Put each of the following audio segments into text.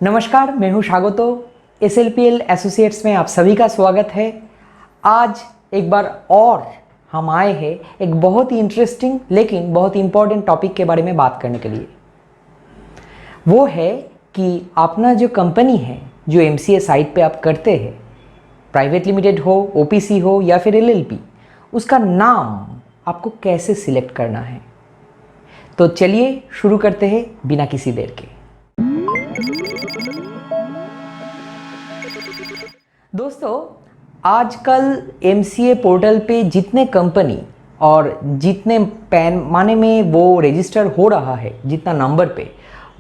नमस्कार, मैं हूं स्वागतो। SLPL एसोसिएट्स में आप सभी का स्वागत है। आज एक बार और हम आए हैं एक बहुत ही इंटरेस्टिंग लेकिन बहुत ही इंपॉर्टेंट टॉपिक के बारे में बात करने के लिए। वो है कि अपना जो कंपनी है, जो MCA साइट पे आप करते हैं, प्राइवेट लिमिटेड हो, OPC हो या फिर LLP, उसका नाम आपको कैसे सिलेक्ट करना है। तो चलिए शुरू करते हैं बिना किसी देर के। दोस्तों, आजकल MCA पोर्टल पे जितने कंपनी और जितने पैमाने में वो रजिस्टर हो रहा है, जितना नंबर पे,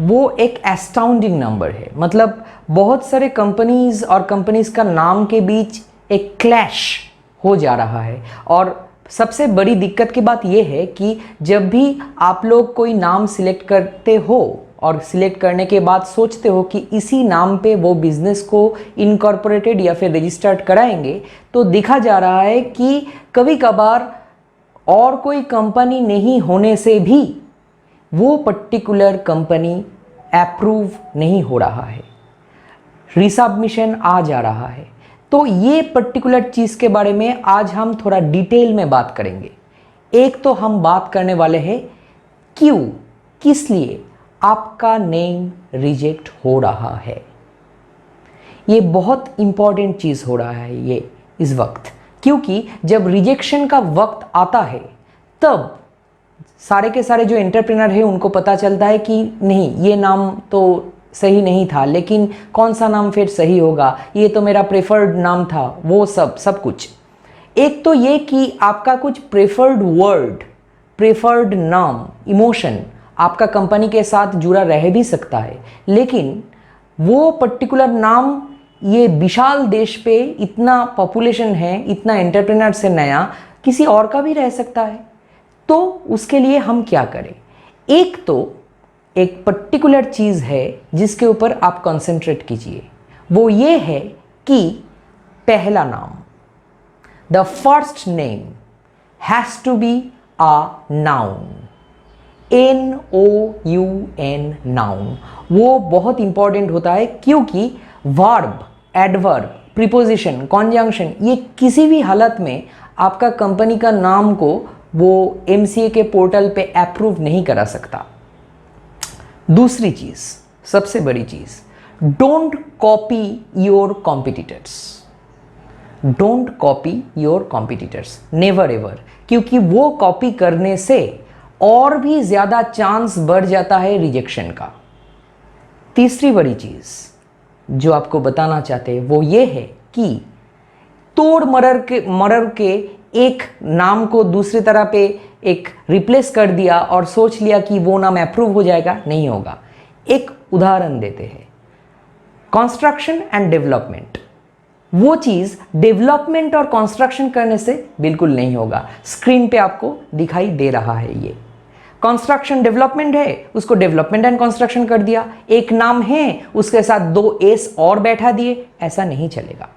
वो एक एस्टाउंडिंग नंबर है। मतलब बहुत सारे कंपनीज और कंपनीज का नाम के बीच एक क्लैश हो जा रहा है। और सबसे बड़ी दिक्कत की बात यह है कि जब भी आप लोग कोई नाम सिलेक्ट करते हो और सिलेक्ट करने के बाद सोचते हो कि इसी नाम पे वो बिज़नेस को इनकॉर्पोरेटेड या फिर रजिस्टर्ड कराएंगे, तो देखा जा रहा है कि कभी कभार और कोई कंपनी नहीं होने से भी वो पर्टिकुलर कंपनी अप्रूव नहीं हो रहा है, रिसबमिशन आ जा रहा है। तो ये पर्टिकुलर चीज़ के बारे में आज हम थोड़ा डिटेल में बात करेंगे। एक तो हम बात करने वाले हैं क्यों, किस लिए आपका नेम रिजेक्ट हो रहा है। ये बहुत इंपॉर्टेंट चीज़ हो रहा है ये इस वक्त, क्योंकि जब रिजेक्शन का वक्त आता है तब सारे के सारे जो एंटरप्रेनर है उनको पता चलता है कि नहीं, ये नाम तो सही नहीं था, लेकिन कौन सा नाम फिर सही होगा, ये तो मेरा प्रेफर्ड नाम था, वो सब कुछ। एक तो ये कि आपका कुछ प्रेफर्ड वर्ड, प्रेफर्ड नाम, इमोशन आपका कंपनी के साथ जुड़ा रह भी सकता है, लेकिन वो पर्टिकुलर नाम ये विशाल देश पे इतना पॉपुलेशन है, इतना एंटरप्रेनर से नया किसी और का भी रह सकता है। तो उसके लिए हम क्या करें? एक तो एक पर्टिकुलर चीज़ है जिसके ऊपर आप कंसंट्रेट कीजिए, वो ये है कि पहला नाम, the first name has to be a noun, NOUN, noun. वो बहुत इंपॉर्टेंट होता है, क्योंकि वर्ब, एडवर्ब, प्रीपोजिशन, कॉन्जंक्शन, ये किसी भी हालत में आपका कंपनी का नाम को वो MCA के पोर्टल पे अप्रूव नहीं करा सकता। दूसरी चीज़, सबसे बड़ी चीज़, don't copy your competitors. Don't copy your competitors, never ever, क्योंकि वो कॉपी करने से और भी ज़्यादा चांस बढ़ जाता है रिजेक्शन का। तीसरी बड़ी चीज़ जो आपको बताना चाहते हैं वो ये है कि तोड़ मरर के एक नाम को दूसरी तरह पे एक रिप्लेस कर दिया और सोच लिया कि वो नाम अप्रूव हो जाएगा, नहीं होगा। एक उदाहरण देते हैं, कंस्ट्रक्शन एंड डेवलपमेंट। वो चीज़ डेवलपमेंट और कंस्ट्रक्शन करने से बिल्कुल नहीं होगा। स्क्रीन पे आपको दिखाई दे रहा है, ये कंस्ट्रक्शन डेवलपमेंट है, उसको डेवलपमेंट एंड कंस्ट्रक्शन कर दिया। एक नाम है, उसके साथ 2 एस और बैठा दिए, ऐसा नहीं चलेगा।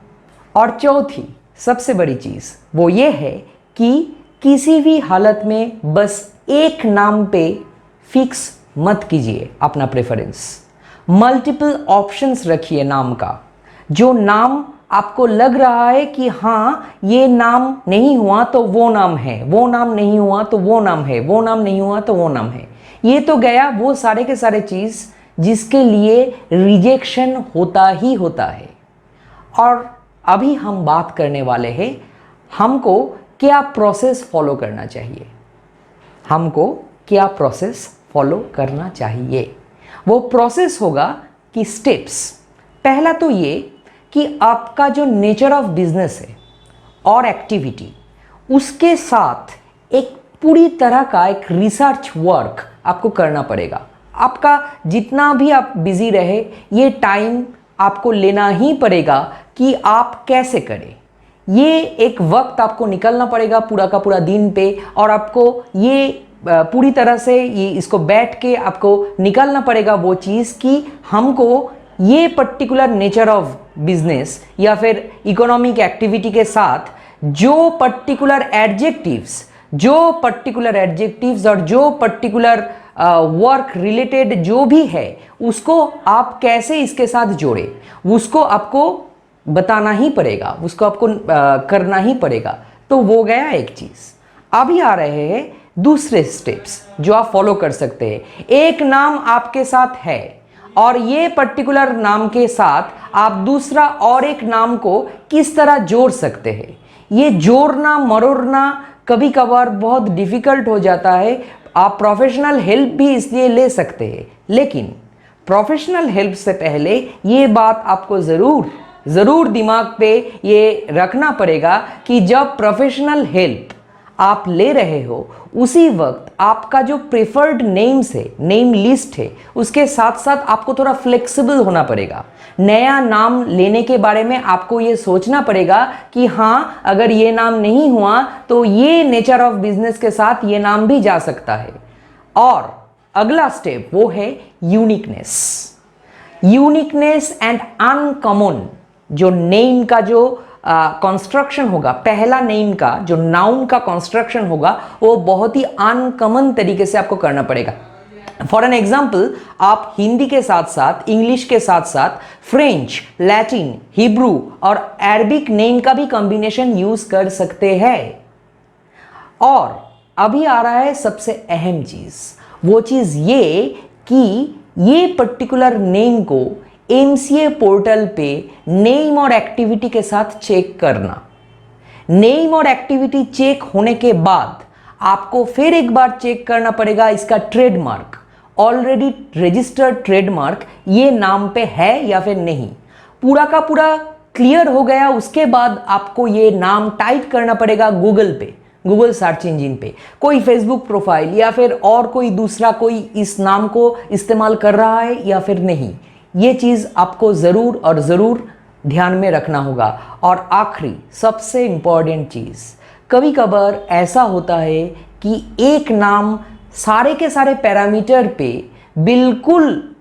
और चौथी सबसे बड़ी चीज़ वो ये है कि किसी भी हालत में बस एक नाम पे फिक्स मत कीजिए अपना प्रेफरेंस। मल्टीपल ऑप्शंस रखिए नाम का। जो नाम आपको लग रहा है कि हाँ, ये नाम नहीं हुआ तो वो नाम है, वो नाम नहीं हुआ तो वो नाम है, वो नाम नहीं हुआ तो वो नाम है, ये तो गया वो सारे के सारे चीज़ जिसके लिए रिजेक्शन होता ही होता है। और अभी हम बात करने वाले हैं हमको क्या प्रोसेस फॉलो करना चाहिए। हमको क्या प्रोसेस फॉलो करना चाहिए? वो प्रोसेस होगा कि स्टेप्स। पहला तो ये कि आपका जो नेचर ऑफ बिजनेस है और एक्टिविटी, उसके साथ एक पूरी तरह का एक रिसर्च वर्क आपको करना पड़ेगा। आपका जितना भी आप बिजी रहे, ये टाइम आपको लेना ही पड़ेगा कि आप कैसे करें। ये एक वक्त आपको निकलना पड़ेगा पूरा का पूरा दिन पे, और आपको ये पूरी तरह से ये इसको बैठ के आपको निकालना पड़ेगा वो चीज़ कि हमको ये पर्टिकुलर नेचर ऑफ बिजनेस या फिर इकोनॉमिक एक्टिविटी के साथ जो पर्टिकुलर एडजेक्टिव्स और जो पर्टिकुलर वर्क रिलेटेड जो भी है उसको आप कैसे इसके साथ जोड़े, उसको आपको बताना ही पड़ेगा, उसको आपको करना ही पड़ेगा। तो वो गया एक चीज़। अभी आ रहे हैं दूसरे स्टेप्स जो आप फॉलो कर सकते हैं। एक नाम आपके साथ है और ये पर्टिकुलर नाम के साथ आप दूसरा और एक नाम को किस तरह जोड़ सकते हैं। ये जोड़ना मरोड़ना कभी कभार बहुत डिफिकल्ट हो जाता है। आप प्रोफेशनल हेल्प भी इसलिए ले सकते हैं, लेकिन प्रोफेशनल हेल्प से पहले ये बात आपको ज़रूर दिमाग पे ये रखना पड़ेगा कि जब प्रोफेशनल हेल्प आप ले रहे हो उसी वक्त आपका जो प्रेफर्ड नेम्स है, नेम लिस्ट है, उसके साथ साथ आपको थोड़ा फ्लेक्सिबल होना पड़ेगा। नया नाम लेने के बारे में आपको ये सोचना पड़ेगा कि हाँ, अगर ये नाम नहीं हुआ तो ये नेचर ऑफ बिजनेस के साथ ये नाम भी जा सकता है। और अगला स्टेप वो है यूनिकनेस एंड अनकॉमन। जो नेम का जो कंस्ट्रक्शन होगा, पहला नेम का जो नाउन का कंस्ट्रक्शन होगा वो बहुत ही अनकॉमन तरीके से आपको करना पड़ेगा। फॉर एन एग्जाम्पल, आप हिंदी के साथ साथ इंग्लिश के साथ साथ फ्रेंच, लैटिन, हिब्रू और अरबिक नेम का भी कॉम्बिनेशन यूज कर सकते हैं। और अभी आ रहा है सबसे अहम चीज, वो चीज ये कि ये पर्टिकुलर नेम को एमसीए पोर्टल पे नेम और एक्टिविटी के साथ चेक करना। नेम और एक्टिविटी चेक होने के बाद आपको फिर एक बार चेक करना पड़ेगा इसका ट्रेडमार्क, ऑलरेडी रजिस्टर्ड ट्रेडमार्क ये नाम पे है या फिर नहीं। पूरा का पूरा क्लियर हो गया उसके बाद आपको ये नाम टाइप करना पड़ेगा गूगल पे, गूगल सर्च इंजिन पे। कोई फेसबुक प्रोफाइल या फिर और कोई दूसरा कोई इस नाम को इस्तेमाल कर रहा है या फिर नहीं, ये चीज़ आपको ज़रूर और ज़रूर ध्यान में रखना होगा। और आखिरी सबसे इम्पॉर्टेंट चीज़, कभी कभार ऐसा होता है कि एक नाम सारे के सारे पैरामीटर पे बिल्कुल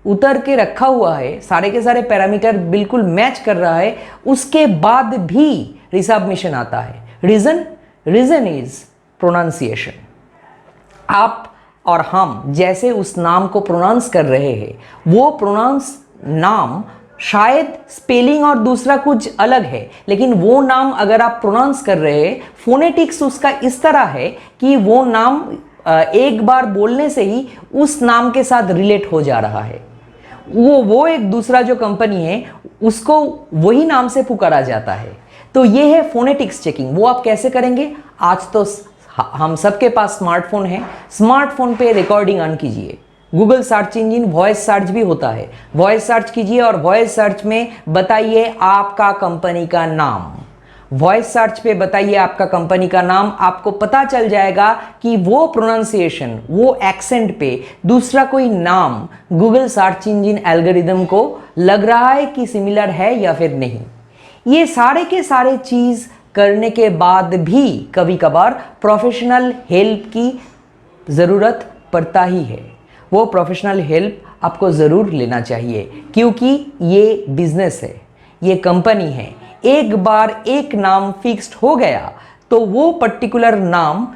उतर के रखा हुआ है, सारे के सारे पैरामीटर बिल्कुल मैच कर रहा है, उसके बाद भी रिसबमिशन आता है। Reason is pronunciation. आप और हम जैसे उस नाम को प्रोनाउंस कर रहे हैं, वो प्रोनाउंस नाम शायद स्पेलिंग और दूसरा कुछ अलग है, लेकिन वो नाम अगर आप प्रोनाउंस कर रहे हैं, फोनेटिक्स उसका इस तरह है कि वो नाम एक बार बोलने से ही उस नाम के साथ रिलेट हो जा रहा है। वो एक दूसरा जो कंपनी है उसको वही नाम से पुकारा जाता है। तो ये है फोनेटिक्स चेकिंग। वो आप कैसे करेंगे? आज तो हम सबके पास स्मार्टफोन है, स्मार्टफोन पे रिकॉर्डिंग ऑन कीजिए। Google search engine voice search भी होता है, वॉइस सर्च कीजिए और वॉइस सर्च में बताइए आपका कंपनी का नाम। वॉइस सर्च पे बताइए आपका कंपनी का नाम, आपको पता चल जाएगा कि वो प्रोनाउंसिएशन, वो एक्सेंट पे दूसरा कोई नाम गूगल सर्च इंजिन एल्गोरिदम को लग रहा है कि सिमिलर है या फिर नहीं। ये सारे के सारे चीज़ करने के बाद भी कभी कभार प्रोफेशनल हेल्प की ज़रूरत पड़ता ही है। वो प्रोफेशनल हेल्प आपको ज़रूर लेना चाहिए, क्योंकि ये बिजनेस है, ये कंपनी है। एक बार एक नाम फिक्स्ड हो गया तो वो पर्टिकुलर नाम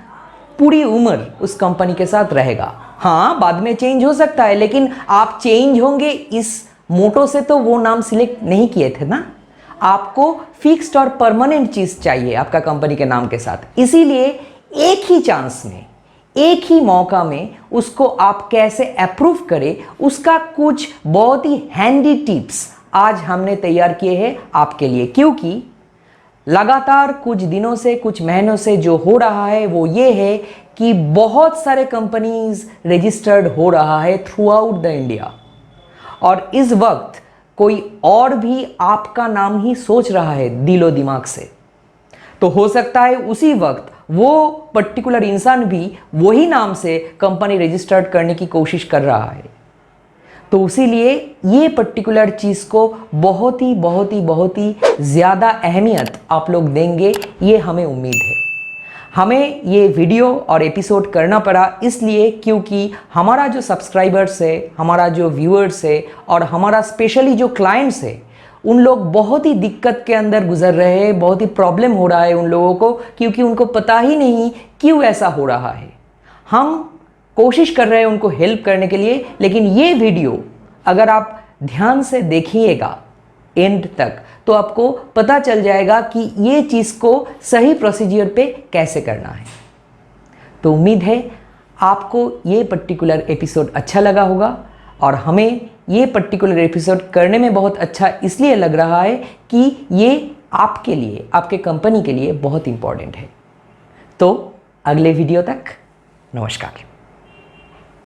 पूरी उम्र उस कंपनी के साथ रहेगा। हाँ, बाद में चेंज हो सकता है, लेकिन आप चेंज होंगे इस मोटो से तो वो नाम सिलेक्ट नहीं किए थे ना। आपको फिक्स्ड और परमानेंट चीज़ चाहिए आपका कंपनी के नाम के साथ। इसीलिए एक ही चांस में, एक ही मौका में उसको आप कैसे अप्रूव करें, उसका कुछ बहुत ही हैंडी टिप्स आज हमने तैयार किए हैं आपके लिए। क्योंकि लगातार कुछ दिनों से, कुछ महीनों से जो हो रहा है वो ये है कि बहुत सारे कंपनीज रजिस्टर्ड हो रहा है थ्रू आउट द इंडिया, और इस वक्त कोई और भी आपका नाम ही सोच रहा है दिलो दिमाग से। तो हो सकता है उसी वक्त वो पर्टिकुलर इंसान भी वही नाम से कंपनी रजिस्टर्ड करने की कोशिश कर रहा है। तो इसीलिए ये पर्टिकुलर चीज़ को बहुत ही ज़्यादा अहमियत आप लोग देंगे, ये हमें उम्मीद है। हमें ये वीडियो और एपिसोड करना पड़ा इसलिए क्योंकि हमारा जो सब्सक्राइबर्स है, हमारा जो व्यूअर्स है और हमारा स्पेशली जो क्लाइंट्स है, उन लोग बहुत ही दिक्कत के अंदर गुजर रहे हैं, बहुत ही प्रॉब्लम हो रहा है उन लोगों को, क्योंकि उनको पता ही नहीं क्यों ऐसा हो रहा है। हम कोशिश कर रहे हैं उनको हेल्प करने के लिए, लेकिन ये वीडियो अगर आप ध्यान से देखिएगा एंड तक तो आपको पता चल जाएगा कि ये चीज़ को सही प्रोसीजर पे कैसे करना है। तो उम्मीद है आपको ये पर्टिकुलर एपिसोड अच्छा लगा होगा, और हमें ये पर्टिकुलर एपिसोड करने में बहुत अच्छा इसलिए लग रहा है कि ये आपके लिए, आपके कंपनी के लिए बहुत इंपॉर्टेंट है। तो अगले वीडियो तक नमस्कार।